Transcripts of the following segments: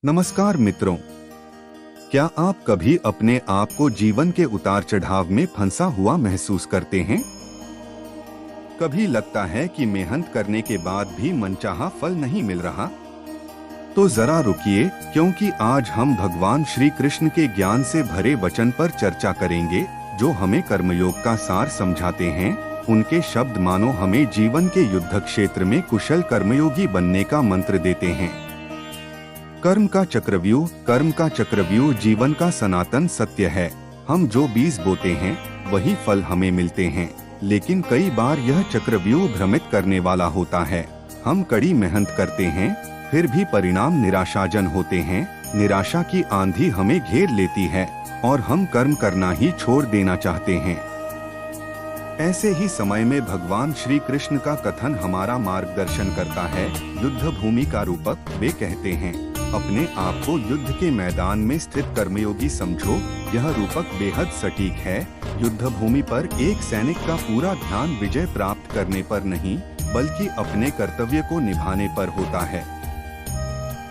नमस्कार मित्रों, क्या आप कभी अपने आप को जीवन के उतार चढ़ाव में फंसा हुआ महसूस करते हैं? कभी लगता है कि मेहनत करने के बाद भी मनचाहा फल नहीं मिल रहा? तो जरा रुकिए, क्योंकि आज हम भगवान श्री कृष्ण के ज्ञान से भरे वचन पर चर्चा करेंगे, जो हमें कर्मयोग का सार समझाते हैं। उनके शब्द मानो हमें जीवन के युद्ध क्षेत्र में कुशल कर्मयोगी बनने का मंत्र देते हैं। कर्म का चक्रव्यूह जीवन का सनातन सत्य है। हम जो बीज बोते हैं वही फल हमें मिलते हैं, लेकिन कई बार यह चक्रव्यूह भ्रमित करने वाला होता है। हम कड़ी मेहनत करते हैं, फिर भी परिणाम निराशाजन होते हैं। निराशा की आंधी हमें घेर लेती है और हम कर्म करना ही छोड़ देना चाहते हैं। ऐसे ही समय में भगवान श्री कृष्ण का कथन हमारा मार्गदर्शन करता है। युद्ध भूमि का रूपक वे कहते हैं, अपने आप को युद्ध के मैदान में स्थित कर्मयोगी समझो। यह रूपक बेहद सटीक है। युद्ध भूमि पर एक सैनिक का पूरा ध्यान विजय प्राप्त करने पर नहीं, बल्कि अपने कर्तव्य को निभाने पर होता है।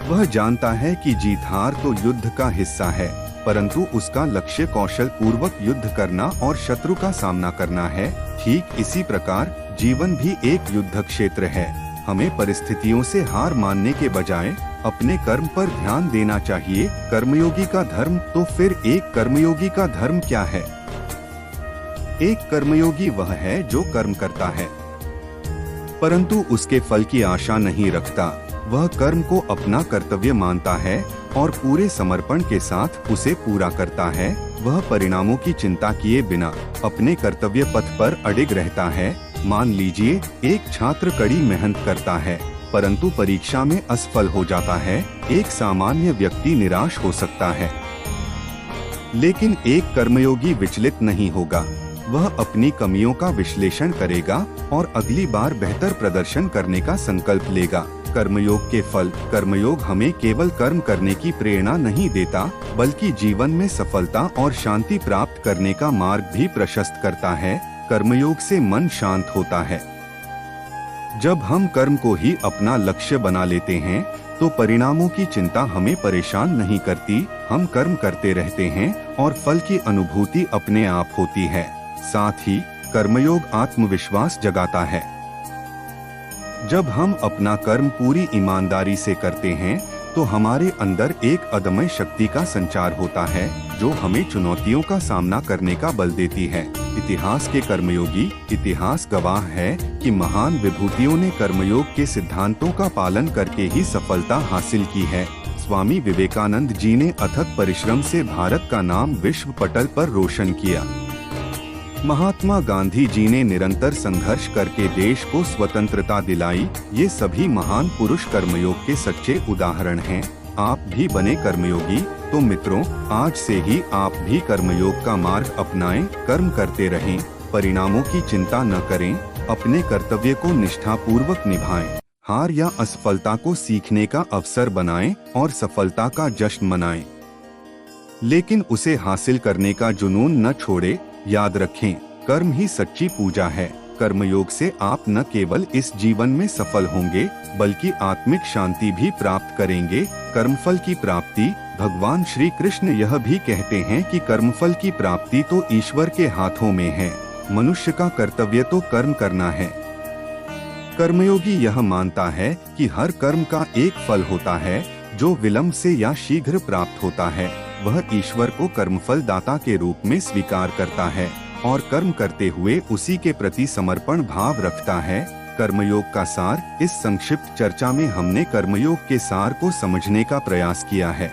वह जानता है कि जीत हार तो युद्ध का हिस्सा है, परंतु उसका लक्ष्य कौशल पूर्वक युद्ध करना और शत्रु का सामना करना है। ठीक इसी प्रकार जीवन भी एक युद्ध क्षेत्र है। हमें परिस्थितियों से हार मानने के बजाय अपने कर्म पर ध्यान देना चाहिए। कर्मयोगी का धर्म, तो फिर एक कर्मयोगी का धर्म क्या है? एक कर्मयोगी वह है जो कर्म करता है, परंतु उसके फल की आशा नहीं रखता। वह कर्म को अपना कर्तव्य मानता है और पूरे समर्पण के साथ उसे पूरा करता है। वह परिणामों की चिंता किए बिना अपने कर्तव्य पथ पर अडिग रहता है। मान लीजिए, एक छात्र कड़ी मेहनत करता है, परंतु परीक्षा में असफल हो जाता है। एक सामान्य व्यक्ति निराश हो सकता है, लेकिन एक कर्मयोगी विचलित नहीं होगा। वह अपनी कमियों का विश्लेषण करेगा और अगली बार बेहतर प्रदर्शन करने का संकल्प लेगा। कर्मयोग के फल। कर्मयोग हमें केवल कर्म करने की प्रेरणा नहीं देता, बल्कि जीवन में सफलता और शांति प्राप्त करने का मार्ग भी प्रशस्त करता है। कर्मयोग से मन शांत होता है। जब हम कर्म को ही अपना लक्ष्य बना लेते हैं, तो परिणामों की चिंता हमें परेशान नहीं करती। हम कर्म करते रहते हैं और फल की अनुभूति अपने आप होती है। साथ ही कर्मयोग आत्मविश्वास जगाता है। जब हम अपना कर्म पूरी ईमानदारी से करते हैं, तो हमारे अंदर एक अदम्य शक्ति का संचार होता है, जो हमें चुनौतियों का सामना करने का बल देती है। इतिहास के कर्मयोगी। इतिहास गवाह है कि महान विभूतियों ने कर्मयोग के सिद्धांतों का पालन करके ही सफलता हासिल की है। स्वामी विवेकानंद जी ने अथक परिश्रम से भारत का नाम विश्व पटल पर रोशन किया। महात्मा गांधी जी ने निरंतर संघर्ष करके देश को स्वतंत्रता दिलाई। ये सभी महान पुरुष कर्मयोग के सच्चे उदाहरण हैं। आप भी बने कर्मयोगी। तो मित्रों, आज से ही आप भी कर्मयोग का मार्ग अपनाएं। कर्म करते रहें, परिणामों की चिंता न करें, अपने कर्तव्य को निष्ठापूर्वक निभाएं। हार या असफलता को सीखने का अवसर बनाएं और सफलता का जश्न मनाएं, लेकिन उसे हासिल करने का जुनून न छोड़े। याद रखें, कर्म ही सच्ची पूजा है। कर्मयोग से आप न केवल इस जीवन में सफल होंगे, बल्कि आत्मिक शांति भी प्राप्त करेंगे। कर्मफल की प्राप्ति। भगवान श्री कृष्ण यह भी कहते हैं कि कर्मफल की प्राप्ति तो ईश्वर के हाथों में है। मनुष्य का कर्तव्य तो कर्म करना है। कर्मयोगी यह मानता है कि हर कर्म का एक फल होता है, जो विलंब से या शीघ्र प्राप्त होता है। वह ईश्वर को कर्मफल दाता के रूप में स्वीकार करता है और कर्म करते हुए उसी के प्रति समर्पण भाव रखता है। कर्मयोग का सार। इस संक्षिप्त चर्चा में हमने कर्मयोग के सार को समझने का प्रयास किया है।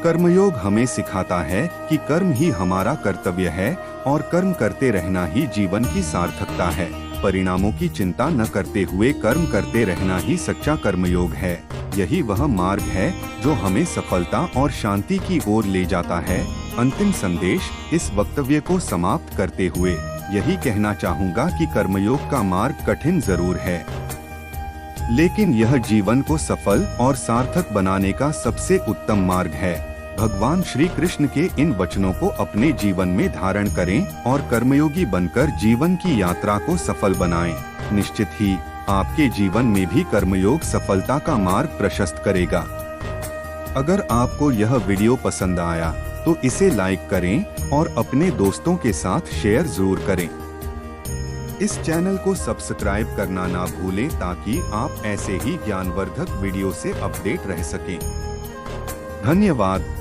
कर्मयोग हमें सिखाता है कि कर्म ही हमारा कर्तव्य है और कर्म करते रहना ही जीवन की सार्थकता है। परिणामों की चिंता न करते हुए कर्म करते रहना ही सच्चा कर्मयोग है। यही वह मार्ग है जो हमें सफलता और शांति की ओर ले जाता है। अंतिम संदेश। इस वक्तव्य को समाप्त करते हुए यही कहना चाहूँगा कि कर्मयोग का मार्ग कठिन जरूर है, लेकिन यह जीवन को सफल और सार्थक बनाने का सबसे उत्तम मार्ग है। भगवान श्री कृष्ण के इन वचनों को अपने जीवन में धारण करें और कर्मयोगी बनकर जीवन की यात्रा को सफल बनाएं। निश्चित ही आपके जीवन में भी कर्मयोग सफलता का मार्ग प्रशस्त करेगा। अगर आपको यह वीडियो पसंद आया तो इसे लाइक करें और अपने दोस्तों के साथ शेयर जरूर करें। इस चैनल को सब्सक्राइब करना ना भूलें ताकि आप ऐसे ही ज्ञानवर्धक वीडियो से अपडेट रह सकें। धन्यवाद।